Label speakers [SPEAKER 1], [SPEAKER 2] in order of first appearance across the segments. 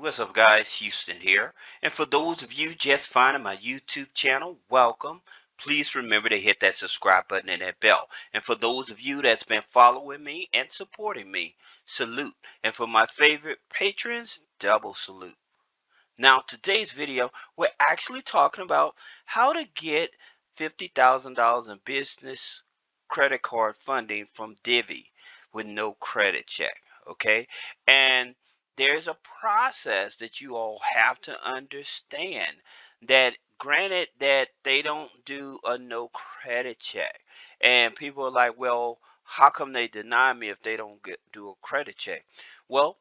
[SPEAKER 1] What's up, guys? Houston here. And for those of you just finding my YouTube channel, welcome. Please remember to hit that subscribe button and that bell. And for those of you that's been following me and supporting me, salute. And for my favorite patrons, double salute. Now, today's video, we're actually talking about how to get $50,000 in business credit card funding from Divi with no credit check, okay? And there's a process that you all have to understand, that granted that they don't do a no credit check. And people are like, well, how come they deny me if they don't do a credit check? Well,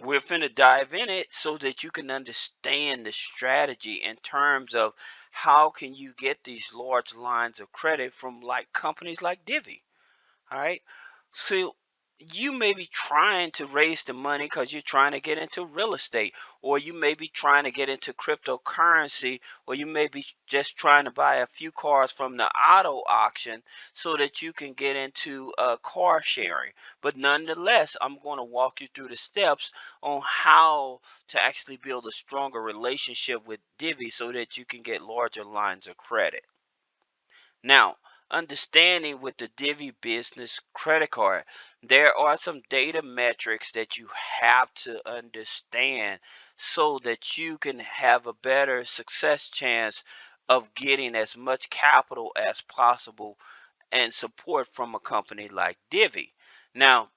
[SPEAKER 1] we're finna dive in it so that you can understand the strategy in terms of how can you get these large lines of credit from like companies like Divi. All right. So you may be trying to raise the money because you're trying to get into real estate, or you may be trying to get into cryptocurrency, or you may be just trying to buy a few cars from the auto auction so that you can get into car sharing. But nonetheless, I'm going to walk you through the steps on how to actually build a stronger relationship with Divi so that you can get larger lines of credit. Now, understanding with the Divi business credit card, there are some data metrics that you have to understand so that you can have a better success chance of getting as much capital as possible and support from a company like Divi. Now,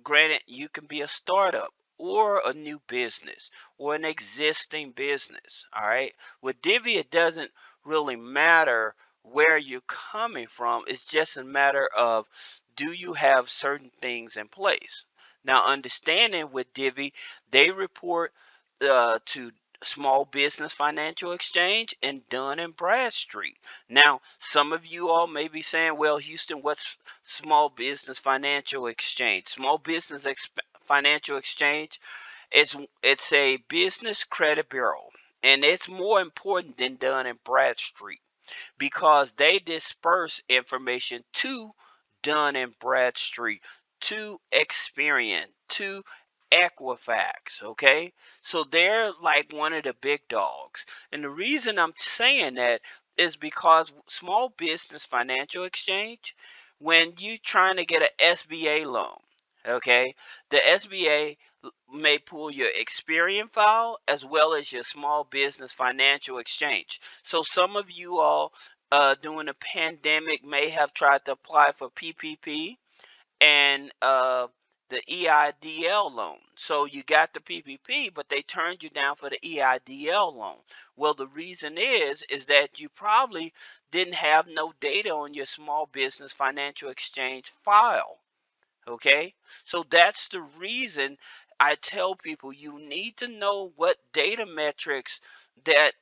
[SPEAKER 1] granted, you can be a startup or a new business or an existing business. All right. With Divi, it doesn't really matter where you're coming from. It's just a matter of, do you have certain things in place? Now, understanding with Divi, they report to Small Business Financial Exchange and Dun and Bradstreet. Now, some of you all may be saying, well, Houston, what's Small Business Financial Exchange? Small Business Financial Exchange, it's a business credit bureau, and it's more important than Dun and Bradstreet because they disperse information to Dun and Bradstreet, to Experian, to Equifax, okay? So they're like one of the big dogs. And the reason I'm saying that is because Small Business Financial Exchange, when you trying to get an SBA loan, okay, the SBA may pull your Experian file as well as your Small Business Financial Exchange. So some of you all during the pandemic may have tried to apply for PPP and the EIDL loan. So you got the PPP, but they turned you down for the EIDL loan. Well, the reason is that you probably didn't have no data on your Small Business Financial Exchange file. Okay, so that's the reason I tell people you need to know what data metrics that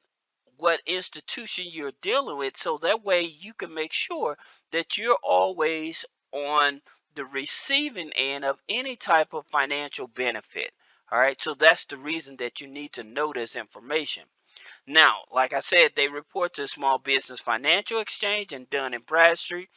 [SPEAKER 1] what institution you're dealing with, so that way you can make sure that you're always on the receiving end of any type of financial benefit. All right, so that's the reason that you need to know this information. Now, like I said, they report to Small Business Financial Exchange and Dun and Bradstreet.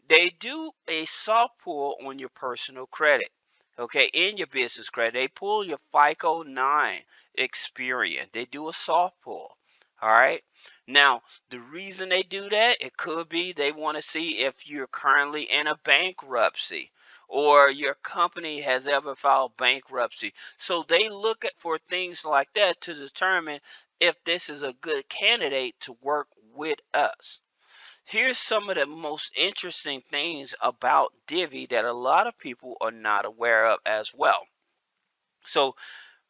[SPEAKER 1] They do a soft pull on your personal credit, okay, in your business credit. They pull your FICO 9 Experian. They do a soft pull. All right. Now, the reason they do that, it could be they want to see if you're currently in a bankruptcy or your company has ever filed bankruptcy. So they look at for things like that to determine if this is a good candidate to work with us. Here's some of the most interesting things about Divi that a lot of people are not aware of as well. So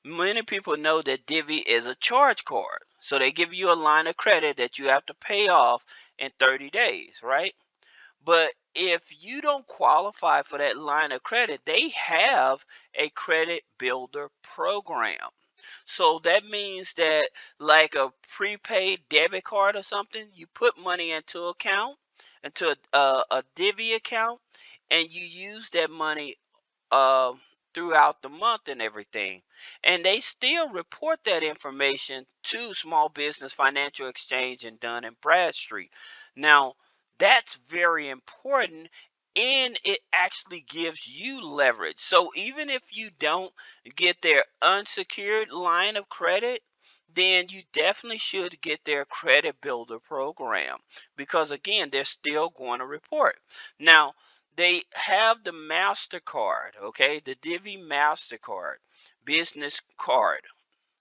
[SPEAKER 1] many people know that Divi is a charge card. So they give you a line of credit that you have to pay off in 30 days, right? But if you don't qualify for that line of credit, they have a credit builder program. So that means that, like a prepaid debit card or something, you put money into a Divi account, and you use that money uh, throughout the month and everything. And they still report that information to Small Business Financial Exchange and Dun and Bradstreet. Now, that's very important and it actually gives you leverage. So even if you don't get their unsecured line of credit, then you definitely should get their credit builder program, because again, they're still going to report. Now, they have the MasterCard, okay, the Divi MasterCard business card,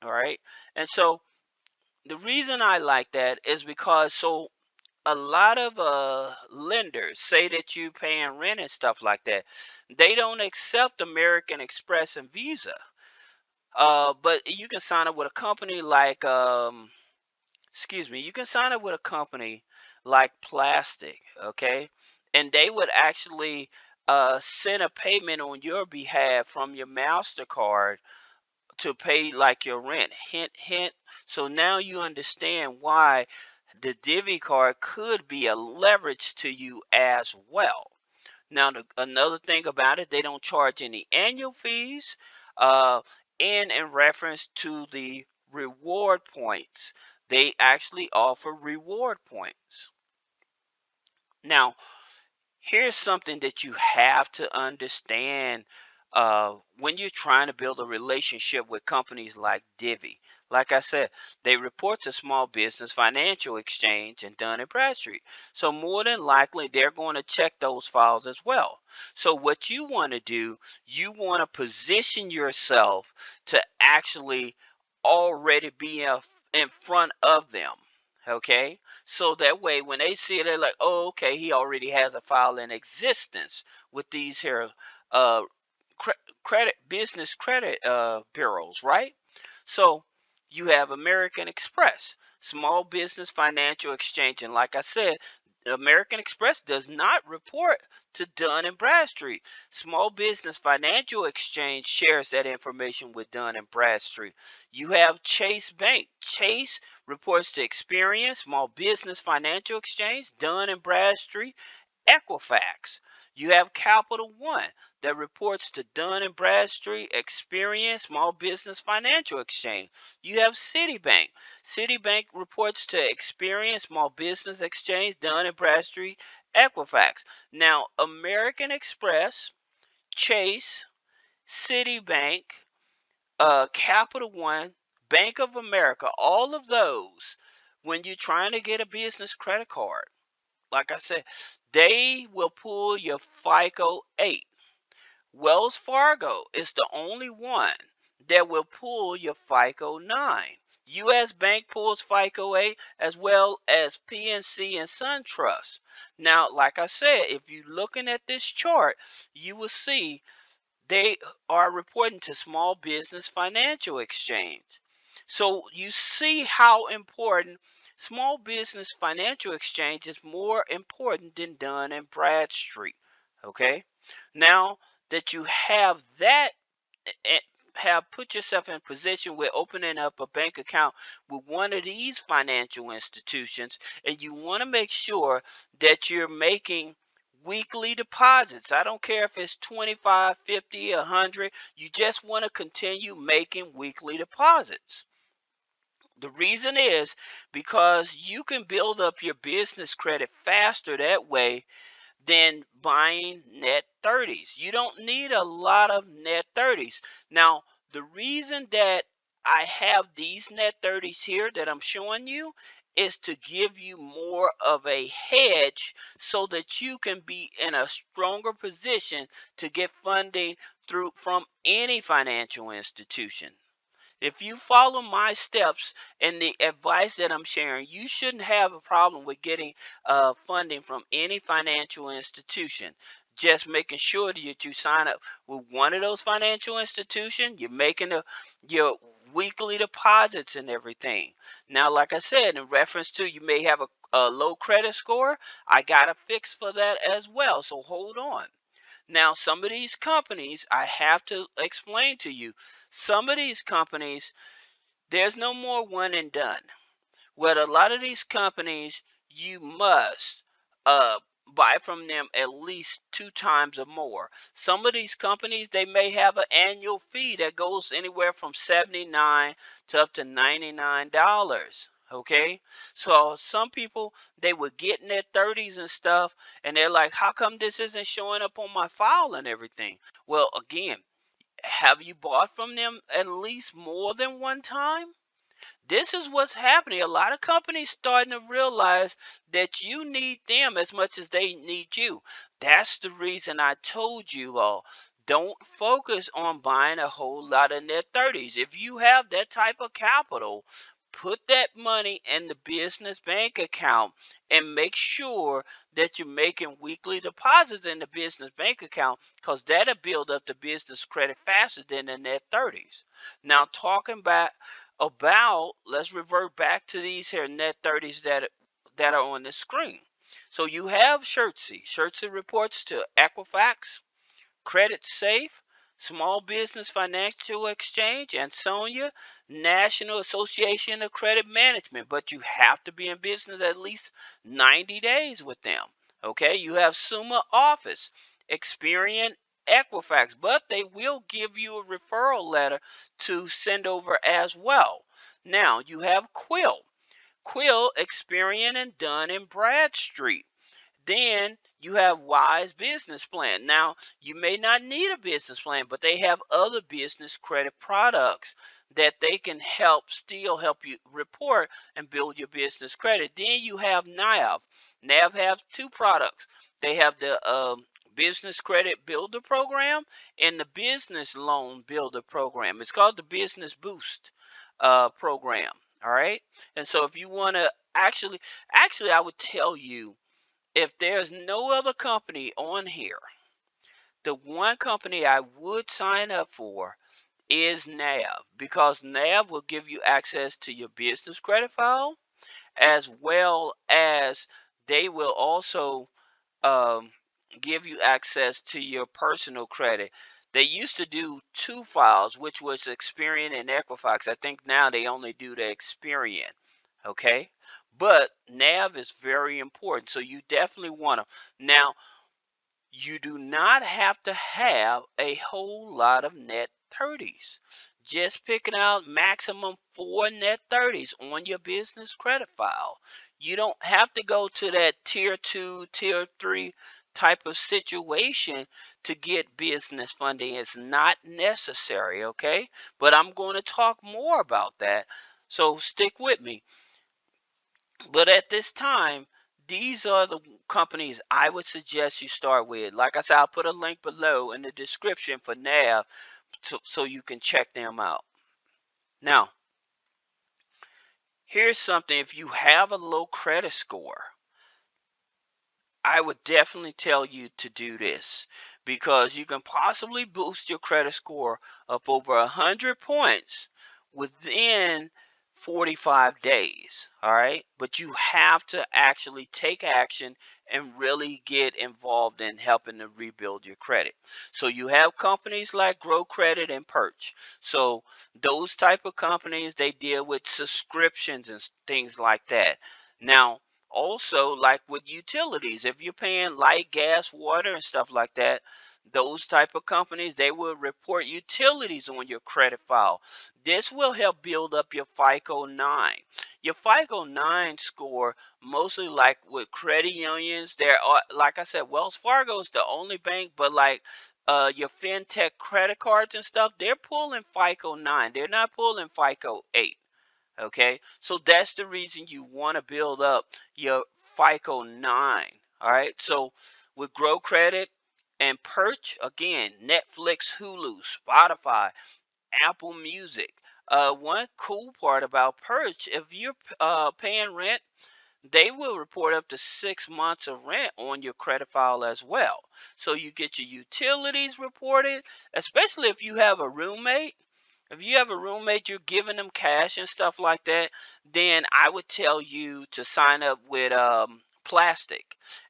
[SPEAKER 1] all right? And so the reason I like that is because a lot of lenders say that you paying rent and stuff like that. They don't accept American Express and Visa. But you can sign up with a company like excuse me, you can sign up with a company like Plastic, okay? And they would actually send a payment on your behalf from your MasterCard to pay like your rent. Hint, hint. So now you understand why the Divi card could be a leverage to you as well. Now, another thing about it, they don't charge any annual fees, uh, and in reference to the reward points, they actually offer reward points. Now, here's something that you have to understand when you're trying to build a relationship with companies like Divi. Like I said, they report to Small Business Financial Exchange and Dun& and Bradstreet. So more than likely, they're going to check those files as well. So what you want to do, you want to position yourself to actually already be in front of them. Okay? So that way, when they see it, they're like, "Oh, okay, he already has a file in existence with these here uh, cre credit business credit bureaus, right?" So you have American Express, Small Business Financial Exchange, and like I said, American Express does not report to Dun and Bradstreet. Small Business Financial Exchange shares that information with Dun and Bradstreet. You have Chase Bank. Chase reports to Experian, Small Business Financial Exchange, Dun and Bradstreet, Equifax. You have Capital One that reports to Dun and Bradstreet, Experian, Small Business Financial Exchange. You have Citibank. Citibank reports to Experian, Small Business Exchange, Dun and Bradstreet, Equifax. Now, American Express, Chase, Citibank, Capital One, Bank of America, all of those, when you're trying to get a business credit card, like I said, they will pull your FICO 8. Wells Fargo is the only one that will pull your FICO 9. U.S. Bank pulls FICO 8 as well as PNC and SunTrust. Now, like I said, if you're looking at this chart, you will see they are reporting to Small Business Financial Exchange. So you see how important Small Business Financial Exchange is, more important than Dun and Bradstreet. Okay? Now that you have that, eh, have put yourself in position with opening up a bank account with one of these financial institutions, and you want to make sure that you're making weekly deposits. I don't care if it's 25, 50, 100. You just want to continue making weekly deposits. The reason is because you can build up your business credit faster that way than buying net 30s. You don't need a lot of net 30s. Now, the reason that I have these net 30s here that I'm showing you is to give you more of a hedge so that you can be in a stronger position to get funding through from any financial institution. If you follow my steps and the advice that I'm sharing, you shouldn't have a problem with getting funding from any financial institution. Just making sure that you sign up with one of those financial institutions, you're making your weekly deposits and everything. Now, like I said, in reference to you may have a low credit score, I got a fix for that as well. So hold on. Now, some of these companies, I have to explain to you, some of these companies, there's no more one and done. With a lot of these companies, you must buy from them at least 2 times or more. Some of these companies, they may have an annual fee that goes anywhere from $79 to up to $99. Okay, so some people, they would get in their 30s and stuff, and they're like, how come this isn't showing up on my file and everything? Well, again, have you bought from them at least more than one time? This is what's happening. A lot of companies starting to realize that you need them as much as they need you. That's the reason I told you all, don't focus on buying a whole lot in their 30s. If you have that type of capital, put that money in the business bank account and make sure that you're making weekly deposits in the business bank account, because that'll build up the business credit faster than in their 30s. Now, talking about, let's revert back to these here net 30s that are on the screen. So you have Shirtsy. Shirtsy reports to Equifax, Credit Safe, Small Business Financial Exchange, and Sonia, National Association of Credit Management. But you have to be in business at least 90 days with them. Okay, you have Summa Office, Experian, Equifax, but they will give you a referral letter to send over as well. Now you have Quill, Experian, and Dun and Bradstreet. Then you have Wise Business Plan. Now, you may not need a business plan, but they have other business credit products that they can still help you report and build your business credit. Then you have NAV. NAV has two products. They have the Business Credit Builder Program and the Business Loan Builder Program. It's called the Business Boost program. All right. And so if you want to actually, I would tell you, if there's no other company on here, the one company I would sign up for is NAV, because NAV will give you access to your business credit file, as well as they will also um, give you access to your personal credit. They used to do two files, which was Experian and Equifax. I think now they only do the Experian. Okay, but NAV is very important, so you definitely want to. Now, you do not have to have a whole lot of net 30s. Just picking out maximum 4 net 30s on your business credit file. You don't have to go to that tier 2, tier 3 type of situation to get business funding. It's not necessary, okay? But I'm going to talk more about that. So stick with me. But at this time, these are the companies I would suggest you start with. Like I said, I'll put a link below in the description for NAV so you can check them out. Now, here's something. If you have a low credit score, I would definitely tell you to do this, because you can possibly boost your credit score up over 100 points within 45 days. All right, but you have to actually take action and really get involved in helping to rebuild your credit. So you have companies like Grow Credit and Perch. So those type of companies, they deal with subscriptions and things like that. Now, also, like with utilities, if you're paying light, gas, water, and stuff like that, those type of companies, they will report utilities on your credit file. This will help build up your FICO 9. Your FICO 9 score, mostly like with credit unions, there are, like I said, Wells Fargo is the only bank, but like your fintech credit cards and stuff, they're pulling FICO 9. They're not pulling FICO 8. Okay, so that's the reason you want to build up your FICO 9. All right, so with Grow Credit and Perch, again, Netflix, Hulu, Spotify, Apple Music. One cool part about Perch, if you're paying rent, they will report up to 6 months of rent on your credit file as well. So you get your utilities reported, especially if you have a roommate. If you have a roommate, you're giving them cash and stuff like that, then I would tell you to sign up with Plastic.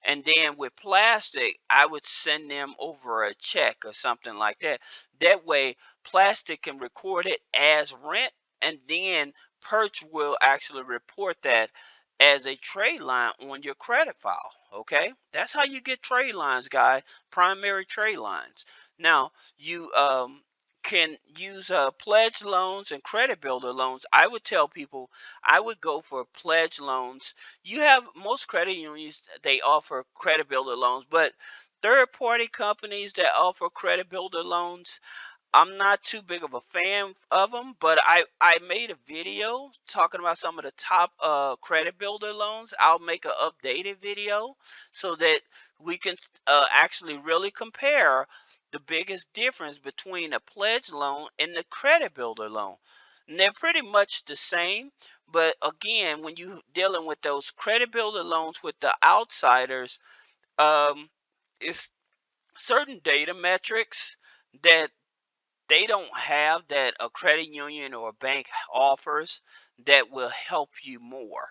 [SPEAKER 1] And then with Plastic, I would send them over a check or something like that. That way, Plastic can record it as rent, and then Perch will actually report that as a trade line on your credit file. Okay, that's how you get trade lines, guys. Primary trade lines. Now, you can use pledge loans and credit builder loans. I would tell people I would go for pledge loans. You have most credit unions, they offer credit builder loans, but third party companies that offer credit builder loans, I'm not too big of a fan of them, but I made a video talking about some of the top credit builder loans. I'll make an updated video so that we can actually really compare the biggest difference between a pledge loan and the credit builder loan. And they're pretty much the same, but again, when you dealing with those credit builder loans with the outsiders, it's certain data metrics that they don't have that a credit union or a bank offers that will help you more.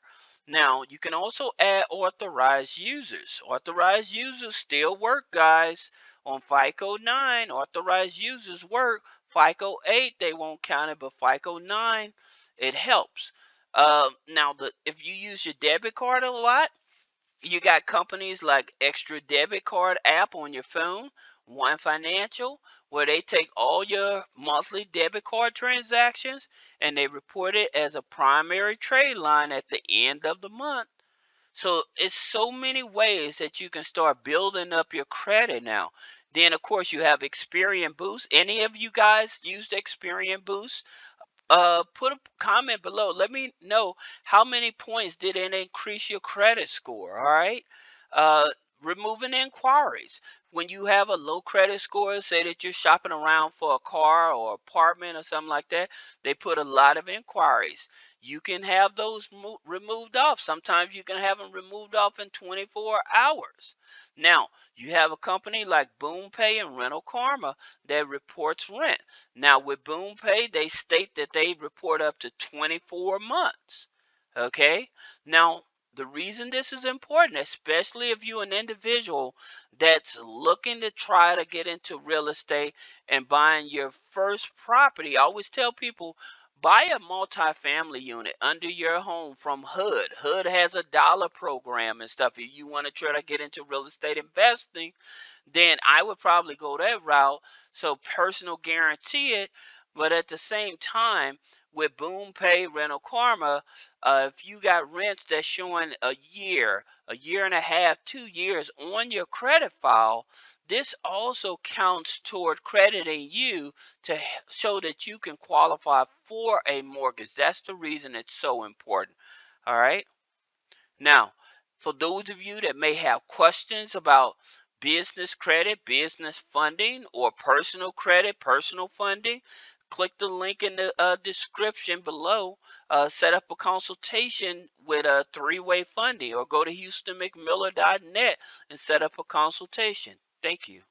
[SPEAKER 1] Now, you can also add authorized users. Authorized users still work, guys. On FICO 9, authorized users work. FICO 8, they won't count it, but FICO 9, it helps. Now, if you use your debit card a lot, you got companies like Extra Debit Card app on your phone, One Financial, where they take all your monthly debit card transactions and they report it as a primary trade line at the end of the month. So it's so many ways that you can start building up your credit now. Then of course you have Experian Boost. Any of you guys used Experian Boost? Put a comment below. Let me know how many points did it increase your credit score. All right. uh Removing inquiries. When you have a low credit score, say that you're shopping around for a car or apartment or something like that, they put a lot of inquiries. You can have those removed off. Sometimes you can have them removed off in 24 hours. Now you have a company like Boom Pay and Rental Karma that reports rent. Now with Boom Pay, they state that they report up to 24 months. Okay? Now, the reason this is important, especially if you're an individual that's looking to try to get into real estate and buying your first property, I always tell people buy a multifamily unit under your home from HUD. HUD has a dollar program and stuff. If you want to try to get into real estate investing, then I would probably go that route. So personal guarantee it, but at the same time, with Boom Pay, Rental Karma, if you got rents that's showing a year and a half, 2 years on your credit file, this also counts toward crediting you to show that you can qualify for a mortgage. That's the reason it's so important. All right. Now, for those of you that may have questions about business credit, business funding, or personal credit, personal funding, click the link in the description below. Set up a consultation with a three-way funding, or go to HoustonMcMiller.net and set up a consultation. Thank you.